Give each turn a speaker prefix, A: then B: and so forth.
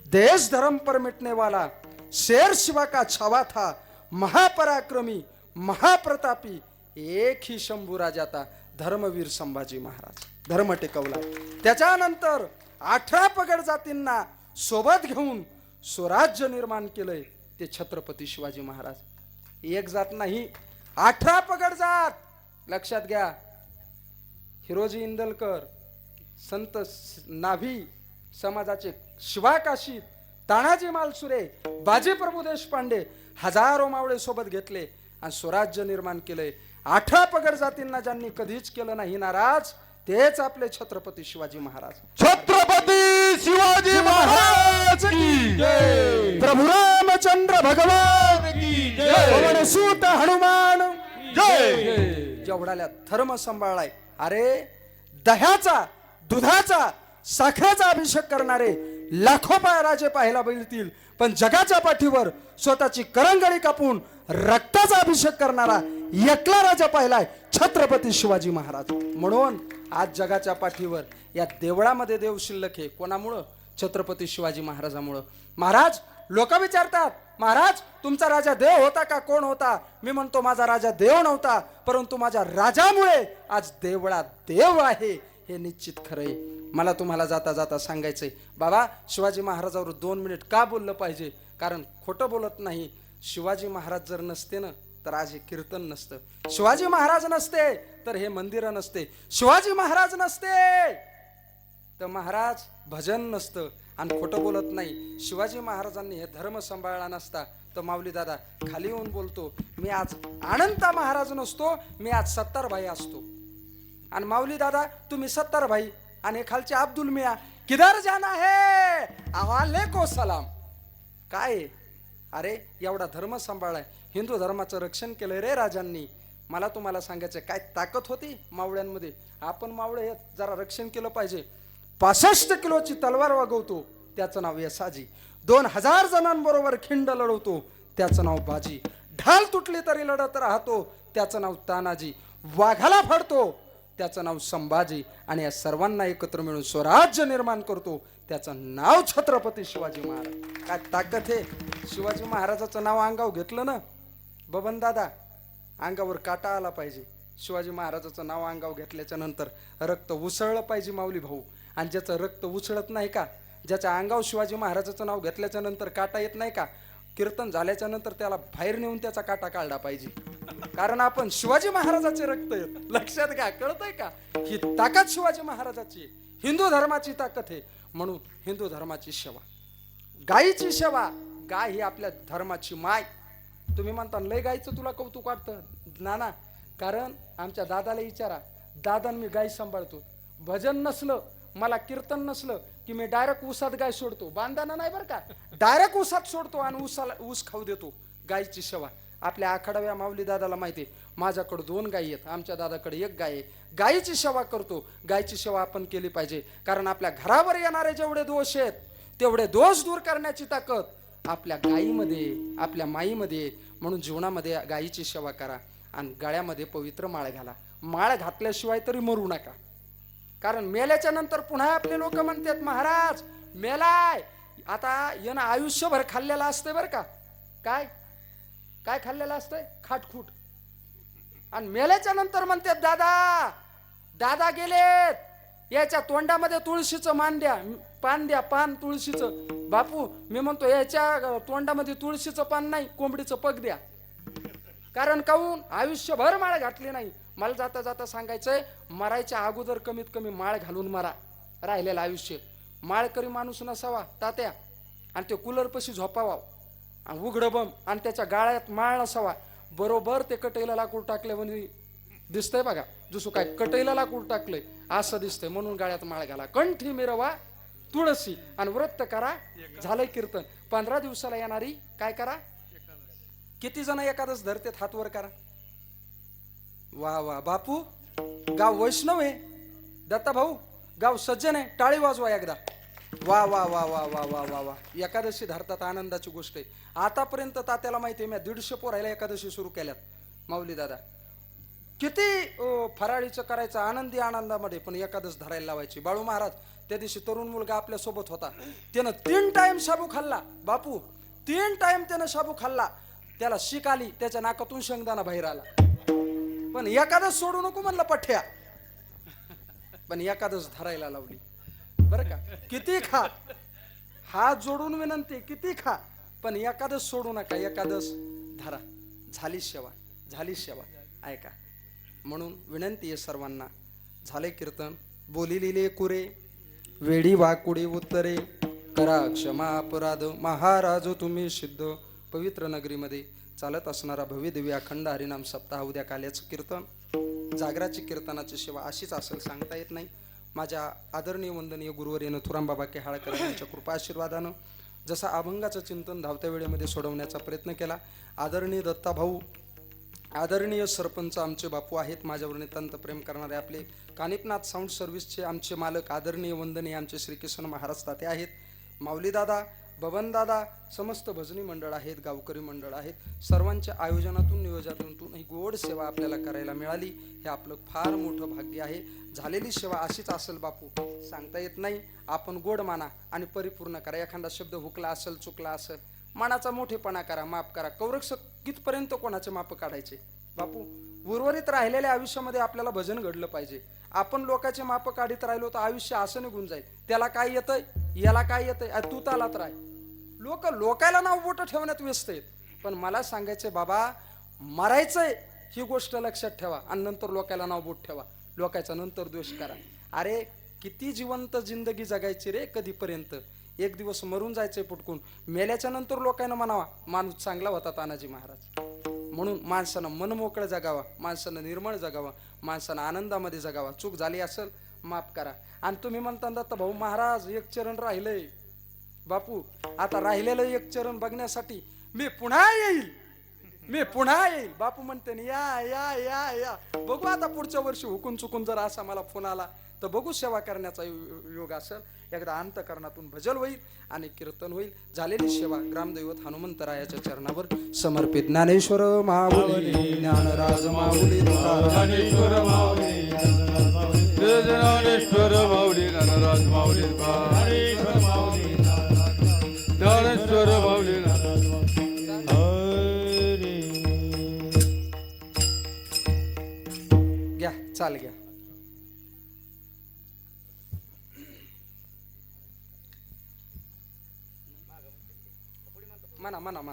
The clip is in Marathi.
A: देश धर्म पर मिटने वाला शेर शिवा का छावा था, महापराक्रमी महाप्रतापी एक ही शंभू राजा था, धर्मवीर संभाजी महाराज. धर्म टिकवला. त्याच्यानंतर 18 पगड जातींना सोबत घेऊन स्वराज्य निर्माण केलंय ते छत्रपती शिवाजी महाराज. एक जात नाही, 18 पगड जात. लक्षात घ्या. हिरोजी इंदलकर, संत नाभी समाजाचे शिवा काशीद, तानाजी मालसुरे, बाजी प्रभू देशपांडे हजारो मावळे सोबत घेतले आणि स्वराज्य निर्माण केले. 18 पगड जातींना ज्यांनी कधीच केलं नाही नाराज, तेच आपले छत्रपती शिवाजी महाराज.
B: छत्रपती शिवाजी महाराज की जय.
A: प्रभू रामचंद्र भगवान
B: की जय.
A: पवन सूत हनुमान
B: जय.
A: जेवढाल्या धर्म सांभाळलाय. अरे दह्याचा, दुधाचा, साखरेचा अभिषेक करणारे लाखो राजे पाहायला मिळतील, पण जगाच्या पाठीवर स्वतःची करंगळी कापून रक्ताचा अभिषेक करणारा एकला राजा पाहिलाय, छत्रपती शिवाजी महाराज. म्हणून आज जगाच्या पाठीवर या देवळामध्ये देव शिल्लक आहे. कोणामुळं? छत्रपती शिवाजी महाराजामुळं. महाराज, लोक विचारतात, महाराज तुमचा राजा देव होता का? कोण होता? मी म्हणतो माझा राजा देव नव्हता, परंतु माझ्या राजामुळे आज देवळात देव आहे, हे निश्चित खरंय. मला तुम्हाला जाता जाता सांगायचंय, बाबा शिवाजी महाराजावर 2 मिनिट का बोललं पाहिजे? कारण खोटं बोलत नाही. शिवाजी महाराज जर नसते ना तर आज हे कीर्तन नसतं. शिवाजी महाराज नसते तर हे मंदिर नसते. शिवाजी महाराज नसते तर महाराज भजन नसतं. आणि खोटं बोलत नाही. शिवाजी महाराजांनी हे धर्म सांभाळला नसता तर माऊली दादा खाली येऊन बोलतो, मी आज अनंता महाराज नसतो, मी आज 70 भाई असतो. आणि माऊली दादा तुम्ही 70 भाई आणि खालचे अब्दुल मिया, किधर जाना है आवाले को सलाम. काय? अरे एवढा धर्म सांभाळलाय, हिंदू धर्माचं रक्षण केलंय रे राजांनी. मला तुम्हाला सांगायचं काय ताकद होती मावळ्यांमध्ये. आपण मावळे जरा रक्षण केलं पाहिजे. 65 किलोची तलवार वागवतो त्याचं नाव यसाजी. 2000 जणांबरोबर खिंड लढवतो त्याचं नाव बाजी. ढाल तुटली तरी लढत राहतो त्याचं नाव तानाजी. वाघाला फाडतो त्याचं नाव संभाजी. आणि या सर्वांना एकत्र मिळून स्वराज्य निर्माण करतो त्याचं नाव छत्रपती शिवाजी महाराज. काय ताकद आहे. शिवाजी महाराजाचं नाव अंगावर घेतलं ना बबन दादा, अंगावर काटा आला पाहिजे. शिवाजी महाराजाचं नाव अंगावर घेतल्याच्या नंतर रक्त उसळलं पाहिजे माऊली भाऊ. आणि ज्याचं रक्त उसळत नाही का, ज्याच्या अंगावर शिवाजी महाराजाचं नाव घेतल्याच्या नंतर काटा येत नाही का, कीर्तन झाल्याच्या नंतर त्याला बाहेर नेऊन त्याचा काटा काढला पाहिजे. कारण आपण शिवाजी महाराजाचे रक्त येत. लक्षात घ्या. कळतंय का? ही ताकद शिवाजी महाराजाची, हिंदू धर्माची ताकद आहे. म्हणून हिंदू धर्माची सेवा, गायीची सेवा. गाय ही आपल्या धर्माची माय. तुम्ही म्हणता लय गायचं तुला कौतुक वाटतं नाना, कारण आमच्या दादाला विचारा, दादा मी गाय सांभाळतो. भजन नसलं, मला कीर्तन नसलं की मी डायरेक्ट ऊसात गाय सोडतो. बांधाना नाही बरं का, डायरेक्ट ऊसात सोडतो आणि ऊस खाऊ देतो. गायची सेवा आपल्या आखाडाव्या माऊली दादाला माहिती आहे. माझ्याकडे 2 गायी आहेत, आमच्या दादाकडे 1 गाय आहे. गायीची सेवा करतो. गायची सेवा आपण केली पाहिजे. कारण आपल्या घरावर येणारे जेवढे दोष आहेत तेवढे दोष दूर करण्याची ताकद आपल्या गायीमध्ये, आपल्या माईमध्ये. म्हणून जीवनामध्ये गायीची सेवा करा आणि गळ्यामध्ये पवित्र माळ घाला. माळ घातल्याशिवाय तरी मरू नका. कारण मेल्याच्या नंतर पुन्हा आपले लोक म्हणतात महाराज मेलाय. आता यानं आयुष्यभर खाल्लेलं असतंय बरं का. काय काय खाल्लेलं असतंय? खाटखूट. आणि मेल्याच्या नंतर म्हणतात दादा दादा गेलेत, याच्या तोंडामध्ये तुळशीचं मान द्या, पान द्या, पान तुळशीचं. बापू मी म्हणतो याच्या तोंडामध्ये तुळशीचं पान नाही, कोंबडीचं पग द्या. कारण काहून? आयुष्यभर माळ घातली नाही. मला जाता जाता सांगायचंय, मरायच्या अगोदर कमीत कमी माळ घालून मरा. राहिलेलं आयुष्य माळकरी माणूस नसावा तात्या, आणि ते कूलरपाशी झोपावा आणि उघडं बम, आणि त्याच्या गाळ्यात माळ नसावा. बरोबर ते कटईला लाकूड टाकले म्हणजे दिसतंय बघा, जसं काय कटईला लाकूड टाकलंय असं दिसतंय. म्हणून गाळ्यात माळ घाला, कंठी मिरवा तुळशी आणि व्रत करा. झालंय कीर्तन. 15 दिवसाला येणारी काय करा? किती जण एकादश धरतेत हात वर करा. वा वा बापू, गाव वैष्णव आहे. दत्ता भाऊ गाव सज्जन आहे. टाळी वाजवा एकदा. वा वा वा वा वा वा वा वा. एकादशी धरतात, आनंदाची गोष्ट आहे. आतापर्यंत तात्याला माहिती आहे, मी 150 पोरायला एकादशी सुरू केल्यात. माऊली दादा किती फराळीचं करायचं आनंदी आनंदामध्ये, पण एकादश धरायला लावायची. बाळू महाराज त्या दिवशी तरुण मुलगा आपल्या सोबत होता, त्यानं 3 टाइम शाबू खाल्ला. बापू 3 टाइम त्यानं शाबू खाल्ला, त्याला शिक आली, त्याच्या नाकातून शेंगदाणा बाहेर आला. पण एकादश सोडू नको म्हणलं पठ्या, पण एकादश धरायला लावली. बरं का, किती खा, हात जोडून विनंती, किती खा, पण एकादश सोडू नका, एकादश धरा. झाली सेवा, झाली सेवा. ऐका, म्हणून विनंती आहे सर्वांना. झाले कीर्तन, बोली लिहिले कुरे, वेडी वाकुडी उत्तरे, करा क्षमा अपराध, महाराज तुम्ही सिद्ध. पवित्र नगरीमध्ये चालत असणारा भव्य दिव्य अखंड हरिनाम सप्ताह उद्या काल्याचं कीर्तन, जागराची कीर्तनाची सेवा अशीच असेल सांगता येत नाही. माझ्या आदरणीय वंदनीय गुरुवर्य नथुरामबाबा केहाळकर यांच्या कृपा आशीर्वादानं जसा अभंगाचं चिंतन धावत्या वेळेमध्ये सोडवण्याचा प्रयत्न केला, आदरणीय दत्ताभाऊ, आदरणीय सरपंच आमचे बापू आहेत, माझ्यावर नितांत प्रेम करणारे आपले कानिपनाथ साऊंड सर्व्हिसचे आमचे मालक आदरणीय वंदनीय आमचे श्रीकिसन महाराज ताते आहेत, माऊलीदादा, बबनदादा, समस्त भजनी मंडळ आहेत, गावकरी मंडळ आहेत, सर्वांच्या आयोजनातून नियोजनातून ही गोड सेवा आपल्याला करायला मिळाली, हे आपलं फार मोठं भाग्य आहे. झालेली सेवा अशीच असेल बापू, सांगता येत नाही. आपण गोड माना आणि परिपूर्ण करा. एखादा शब्द हुकला असेल, चुकला असेल, मनाचा मोठेपणा करा, माफ करा. कौरक्ष कितपर्यंत कोणाचे माप काढायचे बापू? उर्वरित राहिलेल्या आयुष्यामध्ये आपल्याला भजन घडलं पाहिजे. आपण लोकांचे माप काढीत राहिलो तर आयुष्य असं निघून जाईल. त्याला काय येतंय, याला काय येतंय, तू तालात राह. लोकायला नाव बोट ठेवण्यात व्यस्त आहेत. पण मला सांगायचंय बाबा, मरायचंय ही गोष्ट लक्षात ठेवा आणि नंतर लोकायला नाव बोट ठेवा, लोकांचा नंतर द्वेष करा. अरे किती जिवंत जिंदगी जगायची रे, कधीपर्यंत? एक दिवस मरून जायचंय पुटकून. मेल्याच्या नंतर लोकांना म्हणावा माणूस चांगला होता तानाजी महाराज. म्हणून माणसानं मन मोकळं जगावा, माणसानं निर्मळ जगावा, माणसानं आनंदामध्ये जगावा. चूक झाली असेल माफ करा. आणि तुम्ही म्हणता दत्त भाऊ महाराज एक चरण राहिलंय, बापू आता राहिलेलं एक चरण बघण्यासाठी मी पुन्हा येईल, मी पुन्हा येईल. बापू म्हणते या या या या. बघू आता पुढच्या वर्षी हुकून चुकून जर असा मला फोन आला तर बघू सेवा करण्याचा योग असेल. एकदा अंतकरणातून भजल होईल आणि कीर्तन होईल. झालेली सेवा ग्रामदैवत हनुमंतरायाच्या चरणावर समर्पित. ज्ञानेश्वर माऊली, ज्ञानराज माऊली,
B: ज्ञानेश्वर माऊली, ज्ञानेश्वर माऊली, ज्ञानराज माऊली, ज्ञानेश्वर माऊली, ज्ञानेश्वर माऊली.
A: घ्या, चाल घ्या. म्हणा म्हणा म्हणा.